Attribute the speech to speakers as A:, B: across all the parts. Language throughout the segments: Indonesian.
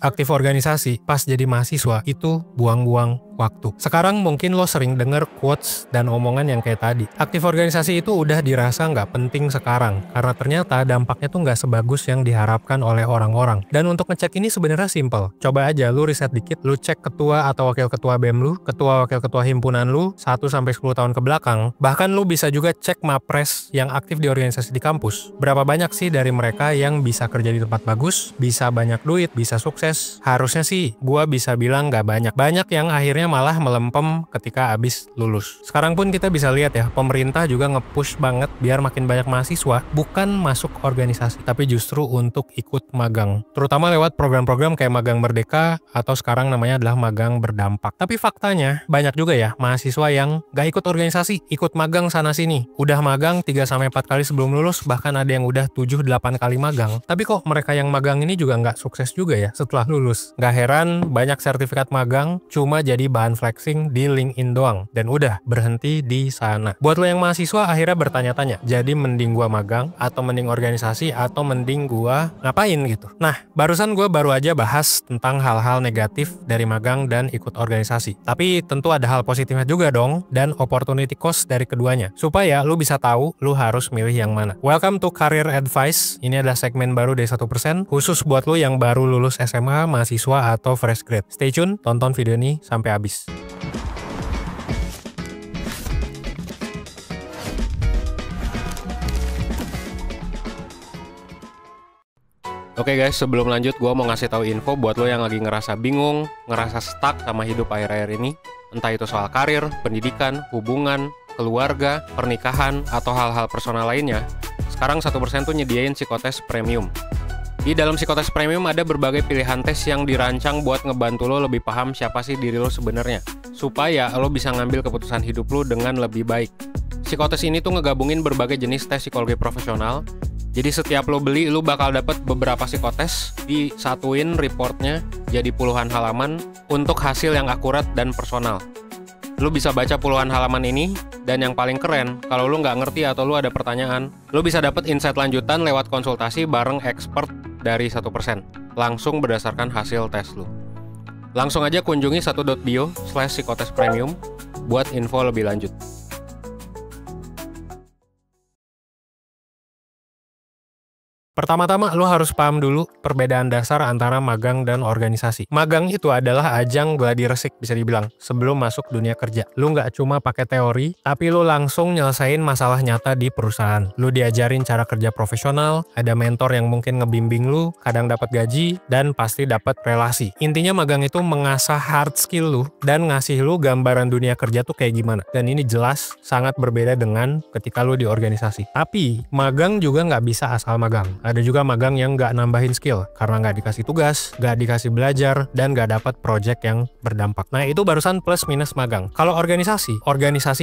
A: aktif organisasi pas jadi mahasiswa itu buang-buang waktu. Sekarang mungkin lo sering denger quotes dan omongan yang kayak tadi. Aktif organisasi itu udah dirasa nggak penting sekarang, karena ternyata dampaknya tuh nggak sebagus yang diharapkan oleh orang-orang. Dan untuk ngecek ini sebenarnya simple. Coba aja lu riset dikit, lu cek ketua atau wakil ketua BEM lu, ketua wakil ketua himpunan lu 1-10 tahun ke belakang. Bahkan lu bisa juga cek mapres yang aktif di organisasi di kampus. Berapa banyak sih dari mereka yang bisa kerja di tempat bagus, bisa banyak duit, bisa sukses? Harusnya sih gua bisa bilang gak banyak. Banyak yang akhirnya malah melempem ketika abis lulus. Sekarang pun kita bisa lihat ya, pemerintah juga nge-push banget biar makin banyak mahasiswa bukan masuk organisasi, tapi justru untuk ikut magang. Terutama lewat program-program kayak Magang Merdeka atau sekarang namanya adalah Magang Berdampak. Tapi faktanya banyak juga ya mahasiswa yang gak ikut organisasi, ikut magang sana-sini. Udah magang 3-4 kali sebelum lulus, bahkan ada yang udah 7-8 kali magang. Tapi kok mereka yang magang ini juga gak sukses juga ya setelah lulus. Gak heran banyak sertifikat magang cuma jadi bahan flexing di LinkedIn doang dan udah berhenti di sana. Buat lo yang mahasiswa akhirnya bertanya-tanya, jadi mending gua magang atau mending organisasi atau mending gua ngapain gitu. Nah, barusan gua baru aja bahas tentang hal-hal negatif dari magang dan ikut organisasi. Tapi tentu ada hal positifnya juga dong dan opportunity cost dari keduanya. Supaya lu bisa tahu lu harus milih yang mana. Welcome to Career Advice. Ini adalah segmen baru dari 1% khusus buat lu yang baru lulus SMA, mahasiswa, atau fresh grade. Stay tune, tonton video ini sampai habis. Oke guys, sebelum lanjut gue mau ngasih tahu info buat lo yang lagi ngerasa bingung, ngerasa stuck sama hidup akhir-akhir ini. Entah itu soal karir, pendidikan, hubungan, keluarga, pernikahan, atau hal-hal personal lainnya. Sekarang 1% tuh nyediain psikotes premium. Di dalam psikotes premium ada berbagai pilihan tes yang dirancang buat ngebantu lo lebih paham siapa sih diri lo sebenarnya, supaya lo bisa ngambil keputusan hidup lo dengan lebih baik. Psikotes ini tuh ngegabungin berbagai jenis tes psikologi profesional. Jadi setiap lo beli, lo bakal dapet beberapa psikotes, disatuin reportnya jadi puluhan halaman untuk hasil yang akurat dan personal. Lo bisa baca puluhan halaman ini, dan yang paling keren, kalau lo nggak ngerti atau lo ada pertanyaan, lo bisa dapet insight lanjutan lewat konsultasi bareng expert dari 1%, langsung berdasarkan hasil tes lo. Langsung aja kunjungi 1.bio/psikotes premium buat info lebih lanjut. Pertama-tama lo harus paham dulu perbedaan dasar antara magang dan organisasi. Magang itu adalah ajang gladi resik bisa dibilang sebelum masuk dunia kerja. Lo nggak cuma pakai teori, tapi lo langsung nyelesain masalah nyata di perusahaan. Lo diajarin cara kerja profesional, ada mentor yang mungkin ngebimbing lo, kadang dapat gaji, dan pasti dapat relasi. Intinya magang itu mengasah hard skill lo dan ngasih lo gambaran dunia kerja tuh kayak gimana. Dan ini jelas sangat berbeda dengan ketika lo di organisasi. Tapi magang juga nggak bisa asal magang. Ada juga magang yang nggak nambahin skill karena nggak dikasih tugas, nggak dikasih belajar, dan nggak dapat project yang berdampak. Nah, itu barusan plus minus magang. Kalau organisasi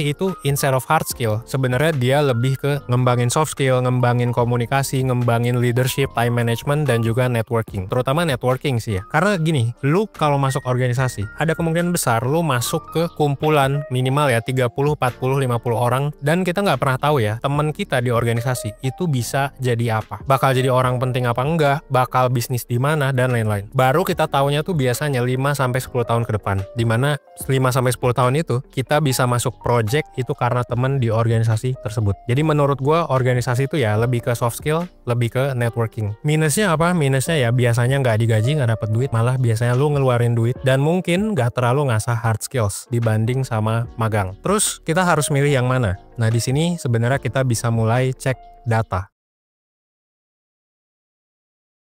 A: itu instead of hard skill, sebenarnya dia lebih ke ngembangin soft skill, ngembangin komunikasi, ngembangin leadership, time management, dan juga networking. Terutama networking sih ya. Karena gini, lu kalau masuk organisasi, ada kemungkinan besar lu masuk ke kumpulan minimal ya 30, 40, 50 orang, dan kita nggak pernah tahu ya, teman kita di organisasi itu bisa jadi apa. Bakal jadi orang penting apa enggak, bakal bisnis di mana, dan lain-lain. Baru kita taunya tuh biasanya 5-10 tahun ke depan. Dimana 5-10 tahun itu, kita bisa masuk project itu karena temen di organisasi tersebut. Jadi menurut gue, organisasi itu ya lebih ke soft skill, lebih ke networking. Minusnya apa? Minusnya ya biasanya nggak digaji, nggak dapet duit, malah biasanya lu ngeluarin duit, dan mungkin nggak terlalu ngasah hard skills dibanding sama magang. Terus, kita harus milih yang mana? Nah, di sini sebenarnya kita bisa mulai cek data.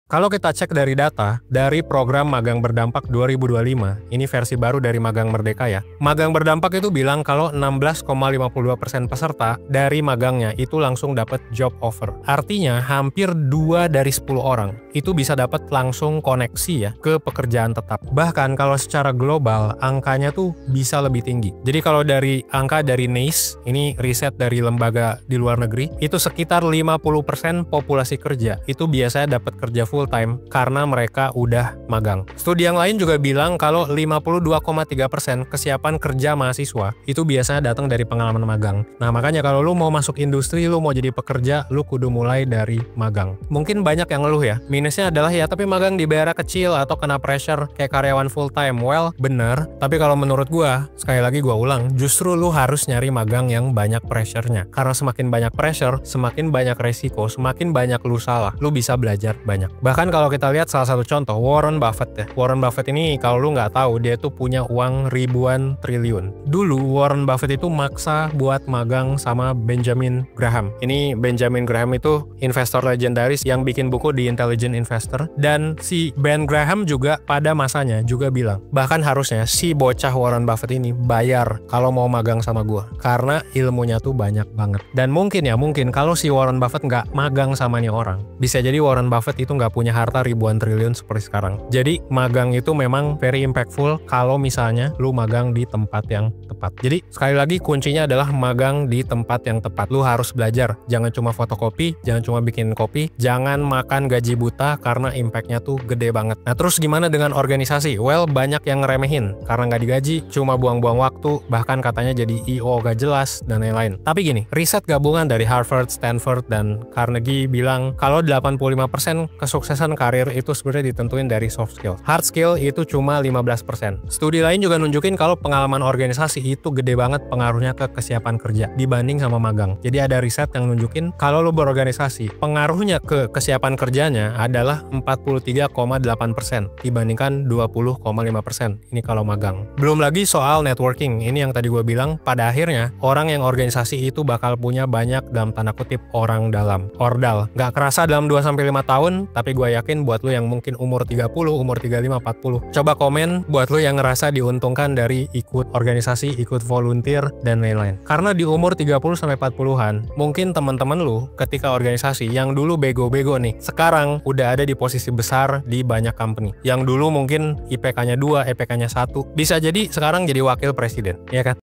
A: Kalau kita cek dari data, dari program Magang Berdampak 2025, ini versi baru dari Magang Merdeka ya. Magang Berdampak itu bilang kalau 16,52% peserta dari magangnya itu langsung dapat job offer. Artinya hampir 2 dari 10 orang itu bisa dapat langsung koneksi ya ke pekerjaan tetap. Bahkan kalau secara global, angkanya tuh bisa lebih tinggi. Jadi kalau dari angka dari NICE, ini riset dari lembaga di luar negeri, itu sekitar 50% populasi kerja itu biasanya dapat kerja full full time karena mereka udah magang. Studi yang lain juga bilang kalau 52,3% kesiapan kerja mahasiswa itu biasanya datang dari pengalaman magang. Nah, makanya kalau lu mau masuk industri, lu mau jadi pekerja, lu kudu mulai dari magang. Mungkin banyak yang ngeluh ya. Minusnya adalah ya tapi magang dibayar kecil atau kena pressure kayak karyawan full time. Well, bener. Tapi kalau menurut gua, sekali lagi gua ulang, justru lu harus nyari magang yang banyak pressure-nya. Karena semakin banyak pressure, semakin banyak resiko, semakin banyak lu salah, lu bisa belajar banyak. Bahkan kalau kita lihat salah satu contoh, Warren Buffett ya. Warren Buffett ini kalau lu nggak tahu, dia tuh punya uang ribuan triliun. Dulu Warren Buffett itu maksa buat magang sama Benjamin Graham. Ini Benjamin Graham itu investor legendaris yang bikin buku The Intelligent Investor. Dan si Ben Graham juga pada masanya juga bilang, bahkan harusnya si bocah Warren Buffett ini bayar kalau mau magang sama gua. Karena ilmunya tuh banyak banget. Dan mungkin kalau si Warren Buffett nggak magang sama nih orang, bisa jadi Warren Buffett itu nggak punya harta ribuan triliun seperti sekarang. Jadi magang itu memang very impactful kalau misalnya lu magang di tempat yang tepat. Jadi sekali lagi kuncinya adalah magang di tempat yang tepat. Lu harus belajar. Jangan cuma fotokopi, jangan cuma bikin kopi, jangan makan gaji buta karena impactnya tuh gede banget. Nah terus gimana dengan organisasi? Well, banyak yang ngeremehin karena nggak digaji, cuma buang-buang waktu, bahkan katanya jadi I.O. gak jelas, dan lain-lain. Tapi gini, riset gabungan dari Harvard, Stanford, dan Carnegie bilang kalau 85% kesuksesan karir itu sebenarnya ditentuin dari soft skill. Hard skill itu cuma 15%. Studi lain juga nunjukin kalau pengalaman organisasi itu gede banget pengaruhnya ke kesiapan kerja dibanding sama magang. Jadi ada riset yang nunjukin kalau lo berorganisasi, pengaruhnya ke kesiapan kerjanya adalah 43,8% dibandingkan 20,5%. Ini kalau magang. Belum lagi soal networking. Ini yang tadi gue bilang, pada akhirnya orang yang organisasi itu bakal punya banyak dalam tanda kutip orang dalam. Ordal. Nggak kerasa dalam 2-5 tahun, tapi gue yakin buat lo yang mungkin umur 30, umur 35, 40. Coba komen buat lo yang ngerasa diuntungkan dari ikut organisasi, ikut volunteer, dan lain-lain. Karena di umur 30-40-an, mungkin teman-teman lo ketika organisasi yang dulu bego-bego nih, sekarang udah ada di posisi besar di banyak company. Yang dulu mungkin IPK-nya 2, EPK-nya 1, bisa jadi sekarang jadi wakil presiden, ya kan?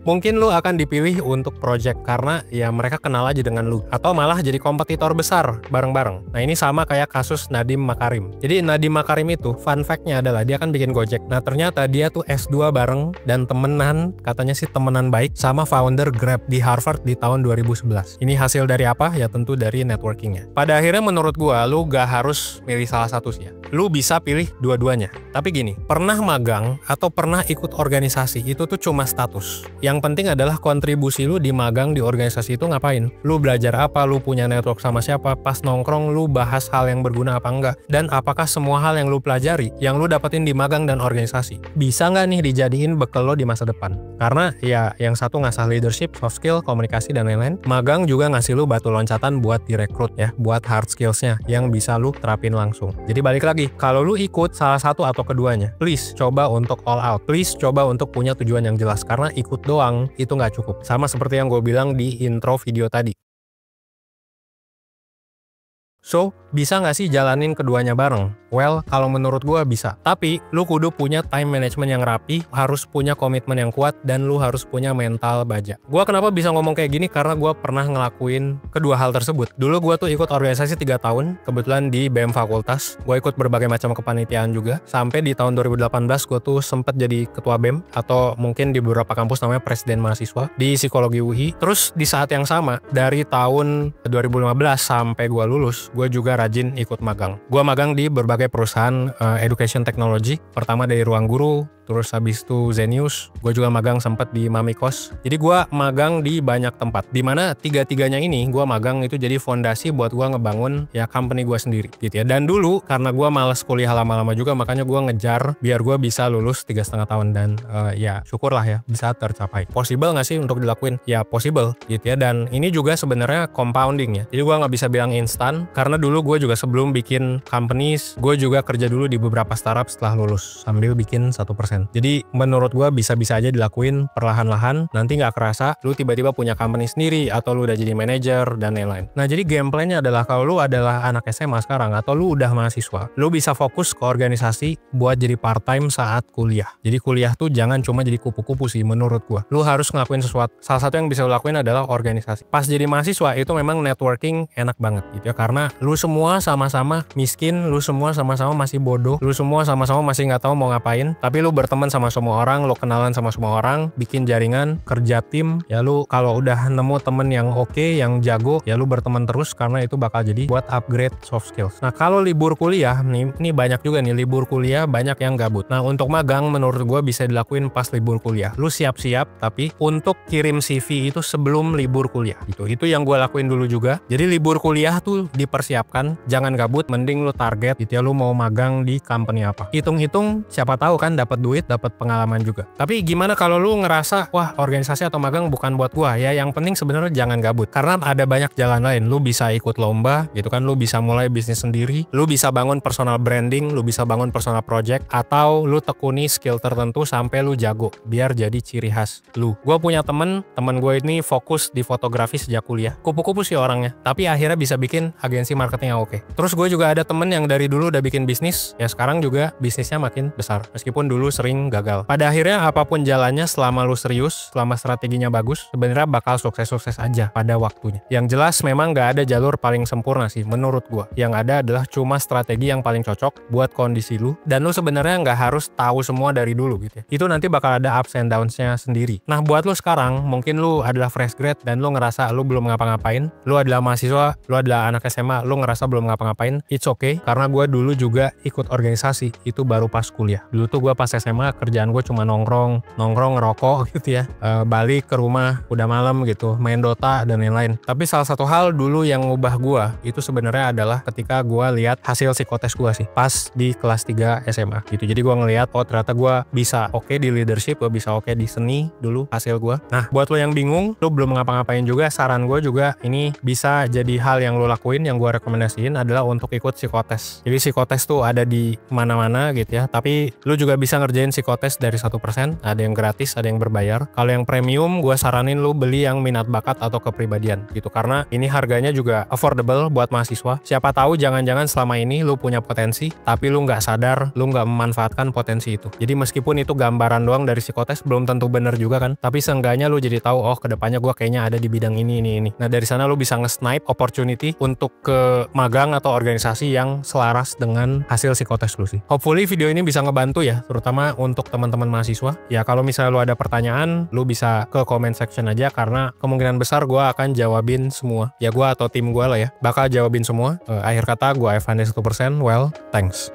A: Mungkin lu akan dipilih untuk project karena ya mereka kenal aja dengan lu, atau malah jadi kompetitor besar bareng-bareng. Nah ini sama kayak kasus Nadiem Makarim. Jadi Nadiem Makarim itu fun fact-nya adalah dia kan bikin Gojek. Nah ternyata dia tuh S2 bareng dan temenan, katanya sih temenan baik sama founder Grab di Harvard di tahun 2011. Ini hasil dari apa? Ya tentu dari networkingnya. Pada akhirnya menurut gua lu gak harus milih salah satu sih ya. Lu bisa pilih dua-duanya. Tapi gini, pernah magang atau pernah ikut organisasi itu tuh cuma status. Yang penting adalah kontribusi lu di magang di organisasi itu ngapain. Lu belajar apa, lu punya network sama siapa, pas nongkrong lu bahas hal yang berguna apa enggak, dan apakah semua hal yang lu pelajari, yang lu dapetin di magang dan organisasi, bisa nggak nih dijadiin bekal lo di masa depan. Karena ya yang satu ngasah leadership, soft skill, komunikasi, dan lain-lain. Magang juga ngasih lu batu loncatan buat direkrut ya, buat hard skills-nya yang bisa lu terapin langsung. Jadi balik lagi, kalau lu ikut salah satu atau keduanya, please coba untuk all out. Please coba untuk punya tujuan yang jelas, karena ikut doang itu nggak cukup. Sama seperti yang gue bilang di intro video tadi. So, bisa nggak sih jalanin keduanya bareng? Well, kalau menurut gue bisa. Tapi, lu kudu punya time management yang rapi, harus punya komitmen yang kuat, dan lu harus punya mental baja. Gue kenapa bisa ngomong kayak gini? Karena gue pernah ngelakuin kedua hal tersebut. Dulu gue tuh ikut organisasi 3 tahun, kebetulan di BEM Fakultas. Gue ikut berbagai macam kepanitiaan juga. Sampai di tahun 2018, gue tuh sempet jadi ketua BEM, atau mungkin di beberapa kampus namanya presiden mahasiswa, di psikologi UI. Terus, di saat yang sama, dari tahun 2015 sampai gue lulus, gue juga rajin ikut magang. Gue magang di berbagai perusahaan education technology. Pertama dari Ruang Guru, terus habis itu Zenius. Gue juga magang sempat di Mamikos. Jadi gue magang di banyak tempat. Dimana tiga-tiganya ini gue magang itu jadi fondasi buat gue ngebangun ya company gue sendiri gitu ya. Dan dulu karena gue males kuliah lama-lama juga, makanya gue ngejar biar gue bisa lulus 3,5 tahun. Dan ya syukurlah ya bisa tercapai. Possible nggak sih untuk dilakuin? Ya possible gitu ya. Dan ini juga sebenarnya compounding ya. Jadi gue nggak bisa bilang instan, karena dulu gue juga sebelum bikin companies, gue juga kerja dulu di beberapa startup setelah lulus sambil bikin 1% 100%. Jadi menurut gue bisa-bisa aja dilakuin perlahan-lahan, nanti nggak kerasa lu tiba-tiba punya company sendiri atau lu udah jadi manajer dan lain-lain. Nah jadi game plan-nya adalah kalau lu adalah anak SMA sekarang atau lu udah mahasiswa, lu bisa fokus ke organisasi buat jadi part-time saat kuliah. Jadi kuliah tuh jangan cuma jadi kupu-kupu sih menurut gue. Lu harus ngelakuin sesuatu. Salah satu yang bisa lu lakuin adalah organisasi. Pas jadi mahasiswa itu memang networking enak banget gitu ya, karena lu semua sama-sama miskin, lu semua sama-sama masih bodoh, lu semua sama-sama masih nggak tahu mau ngapain, tapi lu berteman sama semua orang, lu kenalan sama semua orang, bikin jaringan, kerja tim, ya lu kalau udah nemu temen yang oke, yang jago, ya lu berteman terus karena itu bakal jadi buat upgrade soft skills. Nah kalau libur kuliah, nih banyak juga nih libur kuliah banyak yang gabut. Nah untuk magang menurut gue bisa dilakuin pas libur kuliah. Lu siap-siap tapi untuk kirim CV itu sebelum libur kuliah gitu. Itu yang gue lakuin dulu juga. Jadi libur kuliah tuh dipersiapkan, jangan gabut, mending lu target gitu ya, lu mau magang di company apa. Hitung-hitung siapa tahu kan dapat duit, dapat pengalaman juga. Tapi gimana kalau lu ngerasa wah organisasi atau magang bukan buat gua ya, yang penting sebenarnya jangan gabut. Karena ada banyak jalan lain. Lu bisa ikut lomba gitu kan, lu bisa mulai bisnis sendiri, lu bisa bangun personal branding, lu bisa bangun personal project, atau lu tekuni skill tertentu sampai lu jago biar jadi ciri khas lu. Gua punya temen gue ini fokus di fotografi sejak kuliah. Kupu-kupu sih orangnya, tapi akhirnya bisa bikin agensi marketing yang oke. Terus gue juga ada temen yang dari dulu udah bikin bisnis, ya sekarang juga bisnisnya makin besar, meskipun dulu sering gagal. Pada akhirnya apapun jalannya, selama lu serius, selama strateginya bagus, sebenarnya bakal sukses-sukses aja pada waktunya. Yang jelas memang nggak ada jalur paling sempurna sih menurut gue. Yang ada adalah cuma strategi yang paling cocok buat kondisi lu, dan lu sebenarnya nggak harus tahu semua dari dulu gitu ya. Itu nanti bakal ada ups and downs-nya sendiri. Nah buat lu sekarang, mungkin lu adalah fresh grad dan lu ngerasa lu belum ngapa-ngapain, lu adalah mahasiswa, lu adalah anak SMA, lu ngerasa belum ngapa-ngapain, it's okay. Karena gue dulu juga ikut organisasi, itu baru pas kuliah. Dulu tuh gue pas SMA kerjaan gue cuma nongkrong ngerokok gitu ya, balik ke rumah udah malam gitu, main Dota dan lain-lain. Tapi salah satu hal dulu yang ngubah gue itu sebenarnya adalah ketika gue lihat hasil psikotes gue sih pas di kelas 3 SMA gitu. Jadi gue ngelihat oh ternyata gue bisa oke di leadership, gue bisa oke di seni dulu hasil gue. Nah buat lo yang bingung, lo belum ngapa-ngapain juga, saran gue juga ini bisa jadi hal yang lo lakuin. Yang gue rekomendasiin adalah untuk ikut psikotes. Jadi psikotes tuh ada di mana-mana gitu ya, tapi lo juga bisa ngerjain psikotes dari 1%, ada yang gratis, ada yang berbayar. Kalau yang premium gue saranin lo beli yang minat bakat atau kepribadian gitu, karena ini harganya juga affordable buat mahasiswa. Siapa tahu jangan-jangan selama ini lo punya potensi tapi lo nggak sadar, lo nggak memanfaatkan potensi itu. Jadi meskipun itu gambaran doang dari psikotes, belum tentu bener juga kan, tapi seenggaknya lo jadi tahu oh kedepannya gue kayaknya ada di bidang ini. Nah dari sana lo bisa nge-snipe opportunity untuk ke magang atau organisasi yang selaras dengan hasil psikotes lu sih. Hopefully video ini bisa ngebantu ya, terutama untuk teman-teman mahasiswa. Ya kalau misalnya lu ada pertanyaan, lu bisa ke comment section aja, karena kemungkinan besar gue akan jawabin semua. Ya gue atau tim gue lah ya, bakal jawabin semua. Akhir kata gue Evanes 1%, well, thanks.